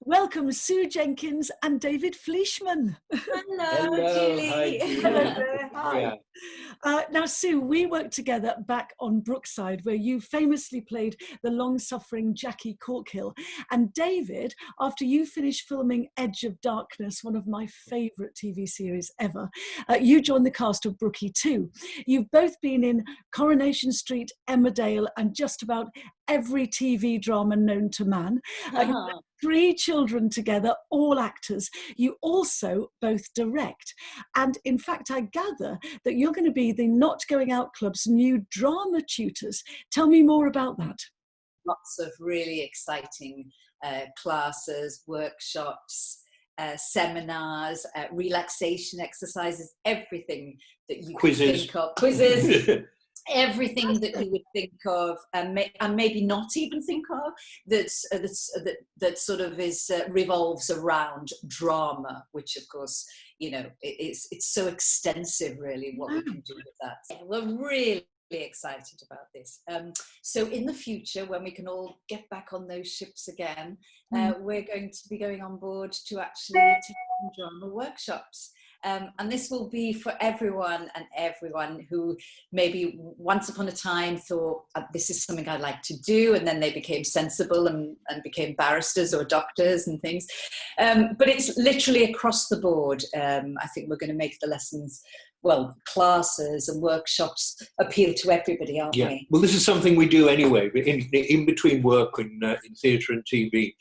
Welcome Sue Jenkins and David Fleeshman. Hello, Julie. Hi, Julie. Hello there. Hi. Yeah. Now, Sue, we worked together back on Brookside, where you famously played the long-suffering Jackie Corkhill. And David, after you finished filming Edge of Darkness, one of my favourite TV series ever, you joined the cast of Brookie too. You've both been in Coronation Street, Emmerdale, and just about every TV drama known to man. You've got 3 children together, all actors. You also both direct. And in fact, I gather that you're going to be the Not Going Out Club's new drama tutors. Tell me more about that. Lots of really exciting classes, workshops, seminars, relaxation exercises, everything that you can think of. Quizzes. Everything that you would think of, and maybe not even think of, that sort of revolves around drama, which of course, you know, it's so extensive, really, what we can do with that. Yeah, we're really excited about this. So in the future, when we can all get back on those ships again, we're going to be going on board to actually take on drama workshops. And this will be for everyone who maybe once upon a time thought, this is something I'd like to do, and then they became sensible and became barristers or doctors and things. But it's literally across the board. I think we're going to make the lessons, well, classes and workshops appeal to everybody, aren't we? Well, this is something we do anyway. In between work in theatre and TV,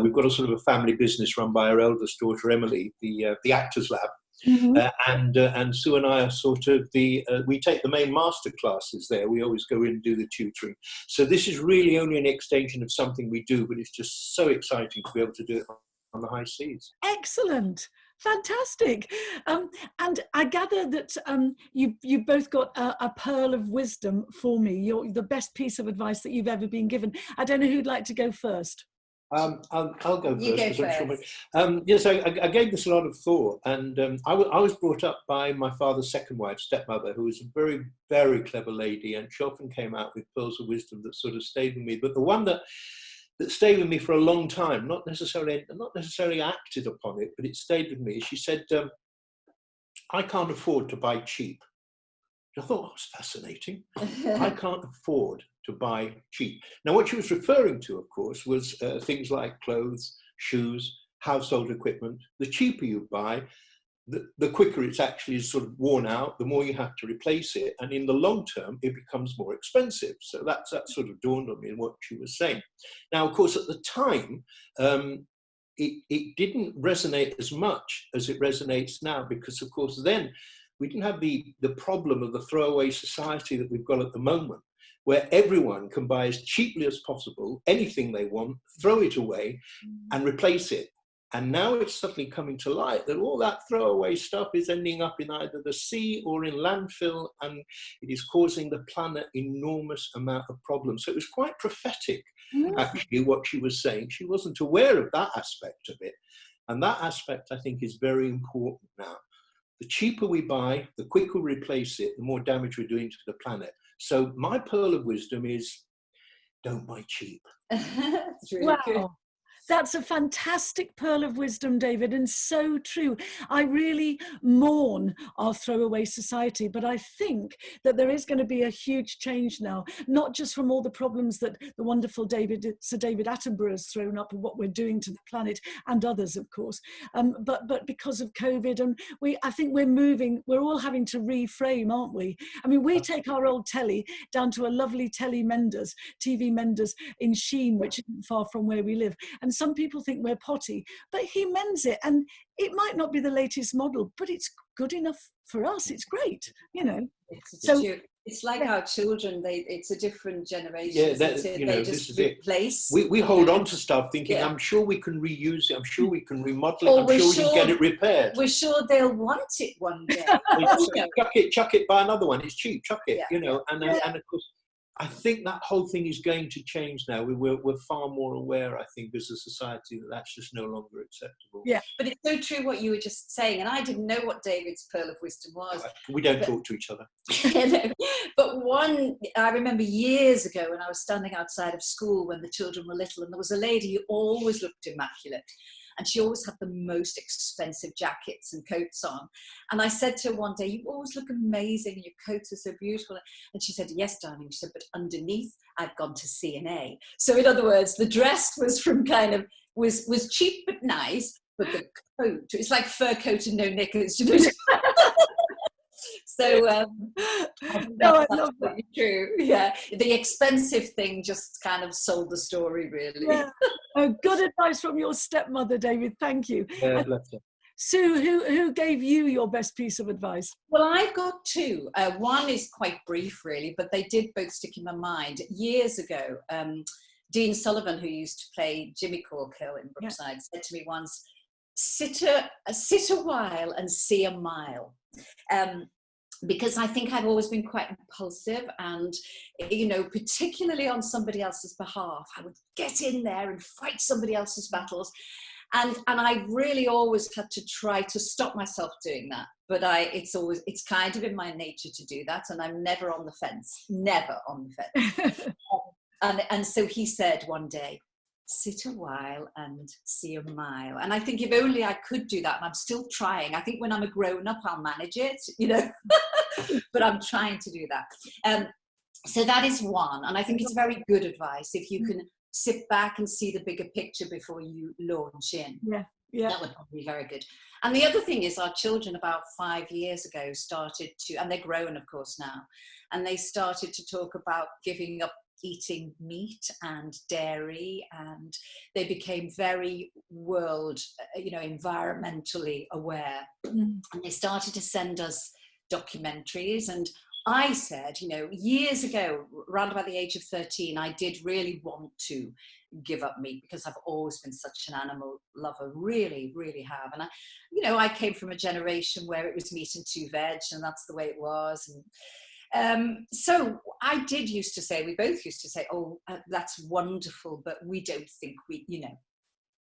we've got a sort of a family business run by our eldest daughter, Emily, the Actors Lab. Mm-hmm. And Sue and I are sort of we take the main master classes there. We always go in and do the tutoring. So this is really only an extension of something we do, but it's just so exciting to be able to do it on the high seas. Excellent. Fantastic. And I gather that you've both got a pearl of wisdom for me. You're the best piece of advice that you've ever been given. I don't know who'd like to go first. I'll go first. You go first. Yes, I gave this a lot of thought, and I was brought up by my father's second wife, stepmother, who was a very, very clever lady, and she often came out with pearls of wisdom that sort of stayed with me. But the one that stayed with me for a long time, not necessarily acted upon it, but it stayed with me. She said, "I can't afford to buy cheap." I thought, that was fascinating. I can't afford to buy cheap. Now, what she was referring to, of course, was things like clothes, shoes, household equipment. The cheaper you buy, the quicker it's actually sort of worn out, the more you have to replace it. And in the long term, it becomes more expensive. So that sort of dawned on me in what she was saying. Now, of course, at the time, it didn't resonate as much as it resonates now, because, of course, then we didn't have the problem of the throwaway society that we've got at the moment, where everyone can buy as cheaply as possible anything they want, throw it away and replace it. And now it's suddenly coming to light that all that throwaway stuff is ending up in either the sea or in landfill, and it is causing the planet enormous amount of problems. So it was quite prophetic, actually, what she was saying. She wasn't aware of that aspect of it. And that aspect, I think, is very important now. The cheaper we buy, the quicker we replace it, the more damage we're doing to the planet. So my pearl of wisdom is, don't buy cheap. That's really good. That's a fantastic pearl of wisdom, David, and so true. I really mourn our throwaway society, but I think that there is going to be a huge change now, not just from all the problems that the wonderful Sir David Attenborough has thrown up and what we're doing to the planet, and others, of course, but because of COVID. And I think we're all having to reframe, aren't we? I mean, we take our old telly down to a lovely TV Menders in Sheen, which isn't far from where we live. And some people think we're potty, but he mends it, and it might not be the latest model, but it's good enough for us. It's great, you know. It's like our children; it's a different generation. Yeah, they just replace. We hold on to stuff, thinking, I'm sure we can reuse it. I'm sure we can remodel it. I'm sure we can get it repaired. We're sure they'll want it one day. Chuck it, buy another one. It's cheap. Chuck it, you know. And of course, I think that whole thing is going to change now. We're far more aware, I think, as a society, that that's just no longer acceptable. Yeah, but it's so true what you were just saying, and I didn't know what David's pearl of wisdom was. We don't talk to each other. But I remember years ago when I was standing outside of school when the children were little, and there was a lady who always looked immaculate. And she always had the most expensive jackets and coats on. And I said to her one day, "You always look amazing and your coats are so beautiful." And she said, "Yes, darling." She said, "But underneath, I've gone to C&A." So in other words, the dress was from was cheap but nice, but the coat, it's like fur coat and no knickers. You know? So I love that. True. Yeah, the expensive thing just kind of sold the story, really. Yeah. Oh, good advice from your stepmother, David. Thank you. Yeah, bless her. Sue, who gave you your best piece of advice? Well, I've got two. One is quite brief, really, but they did both stick in my mind. Years ago, Dean Sullivan, who used to play Jimmy Corkill in Brookside, said to me once, sit a while and see a mile. Because I think I've always been quite impulsive, and, you know, particularly on somebody else's behalf, I would get in there and fight somebody else's battles. And I really always had to try to stop myself doing that. But it's kind of in my nature to do that. And I'm never on the fence, never on the fence. And so he said one day, sit a while and see a mile. And I think if only I could do that, and I'm still trying. I think when I'm a grown up, I'll manage it, you know, but I'm trying to do that. So that is one. And I think it's very good advice if you can sit back and see the bigger picture before you launch in. Yeah. That would be very good. And the other thing is, our children about 5 years ago started to, and they're grown, of course, now, and they started to talk about giving up eating meat and dairy, and they became very environmentally aware. And they started to send us documentaries. And I said, you know, years ago, around about the age of 13, I did really want to give up meat because I've always been such an animal lover, really, really have. And I came from a generation where it was meat and 2 veg, and that's the way it was. And so we both used to say, oh, that's wonderful, but we don't think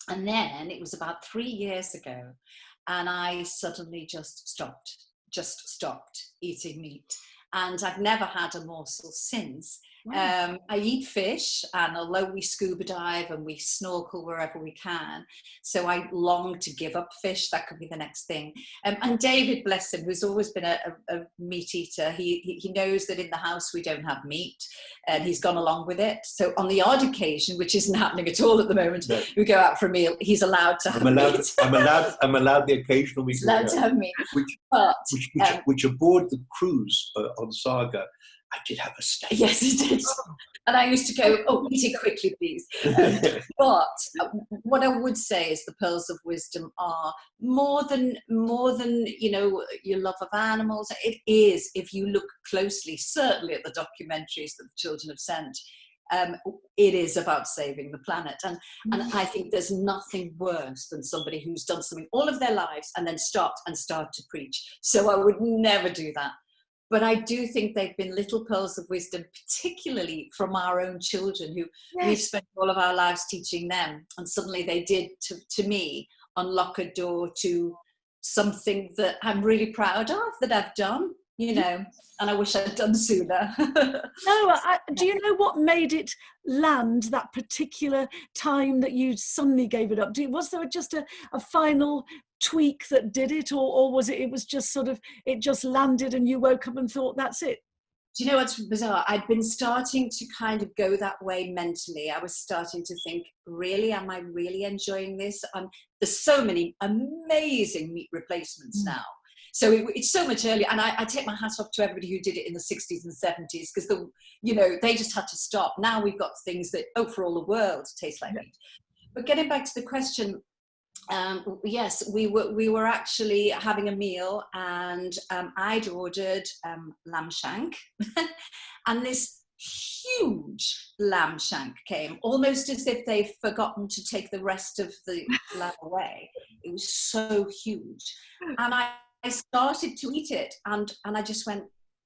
and then it was about 3 years ago, and I suddenly just stopped eating meat. And I've never had a morsel since. I eat fish, and although we scuba dive and we snorkel wherever we can, so I long to give up fish. That could be the next thing. And David, bless him, who's always been a meat eater, he knows that in the house we don't have meat, and he's gone along with it. So on the odd occasion, which isn't happening at all at the moment, we go out for a meal, he's allowed to have meat. I'm allowed the occasional meat. He's allowed to have meat. Which aboard the cruise on Saga, I did have a steak. Yes, he did. And I used to go, oh, eat it quickly, please. But what I would say is the pearls of wisdom are more than your love of animals. It is, if you look closely, certainly at the documentaries that the children have sent, it is about saving the planet. And I think there's nothing worse than somebody who's done something all of their lives and then start to preach. So I would never do that. But I do think they've been little pearls of wisdom, particularly from our own children, who we've spent all of our lives teaching them. And suddenly they did, to me, unlock a door to something that I'm really proud of, that I've done, and I wish I'd done sooner. No, do you know what made it land that particular time that you suddenly gave it up? Was there just a final tweak that did it, or was it was just sort of, it just landed and you woke up and thought, that's it? Do you know what's bizarre? I'd been starting to kind of go that way mentally. I was starting to think, really, am I really enjoying this? There's so many amazing meat replacements now. So it's so much earlier, and I take my hat off to everybody who did it in the 60s and 70s, because they just had to stop. Now we've got things that, for all the world, taste like meat. But getting back to the question, yes, we were actually having a meal, and I'd ordered lamb shank, and this huge lamb shank came, almost as if they'd forgotten to take the rest of the lamb away. It was so huge, and I started to eat it, and I just went,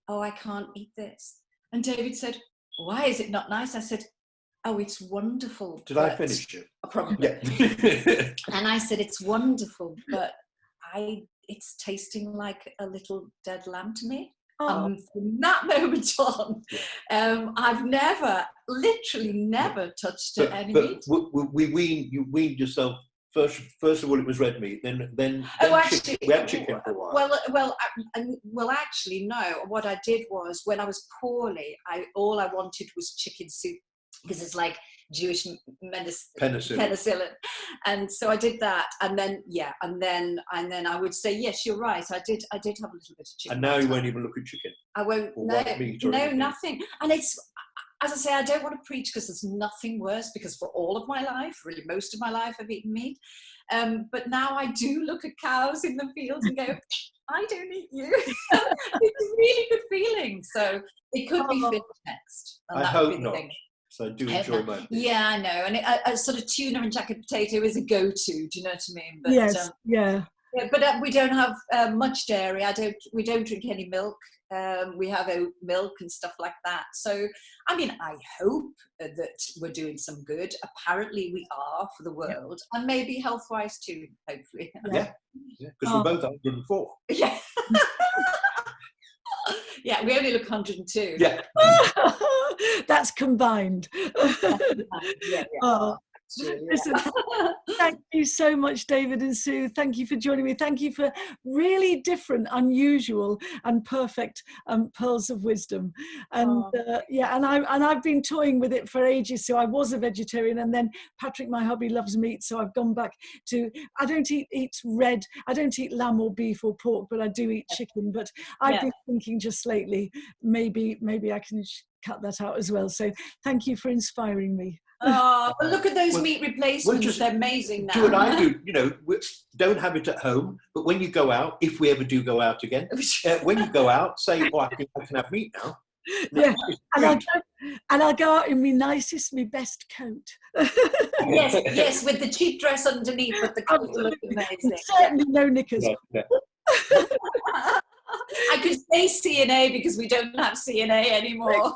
oh, I can't eat this. And David said, why is it not nice? I said, oh, it's wonderful. Did I finish it? Probably. Yeah. And I said, it's wonderful, but it's tasting like a little dead lamb to me. From that moment on, I've literally never touched any meat. You weaned yourself. First of all, it was red meat. Then actually, we had chicken for a while. Well, actually, no. What I did was, when I was poorly, all I wanted was chicken soup, because it's like Jewish penicillin, and so I did that, and then I would say, yes, you're right. I did have a little bit of chicken. And now you won't even look at chicken. I won't. No, nothing. And it's, as I say, I don't want to preach, because there's nothing worse, because for all of my life, really most of my life, I've eaten meat. But now I do look at cows in the fields and go, I don't eat you. It's a really good feeling. So it could be fish next. I hope not. So I do enjoy my meat. Yeah, I know. And a sort of tuna and jacket potato is a go-to. Do you know what I mean? But, yes, yeah. But we don't have much dairy. We don't drink any milk. We have oat milk and stuff like that. So, I mean, I hope that we're doing some good. Apparently we are, for the world, and maybe health-wise too, hopefully. Yeah, because we're both 104. Yeah. Yeah, we only look 102. Yeah. That's combined. Yeah. Listen, thank you so much, David and Sue. Thank you for joining me. Thank you for really different, unusual, and perfect pearls of wisdom. And and I've been toying with it for ages. So I was a vegetarian, and then Patrick, my hubby, loves meat, so I've gone back to. I don't eat lamb or beef or pork, but I do eat chicken. But I've been thinking just lately, maybe I can cut that out as well. So thank you for inspiring me. Oh, well, look at those meat replacements. They're amazing now. Do what I do. You know, don't have it at home, but when you go out, if we ever do go out again, when you go out, say, oh, I can have meat now. Yeah, and I'll go out in my nicest, my best coat. Yes, with the cheap dress underneath, but the coat will look amazing. Certainly no knickers. Yeah. I could say CNA because we don't have CNA anymore.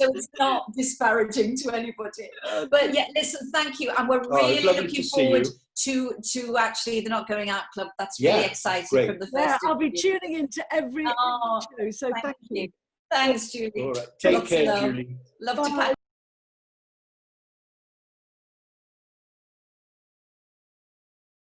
So it's not disparaging to anybody. But yeah, listen, thank you. And we're really looking forward to actually the Not Going Out Club. That's really exciting from the first. Yeah, I'll be tuning into every show. So thank you. Thanks, Julie. All right. Take care, Julie. Love to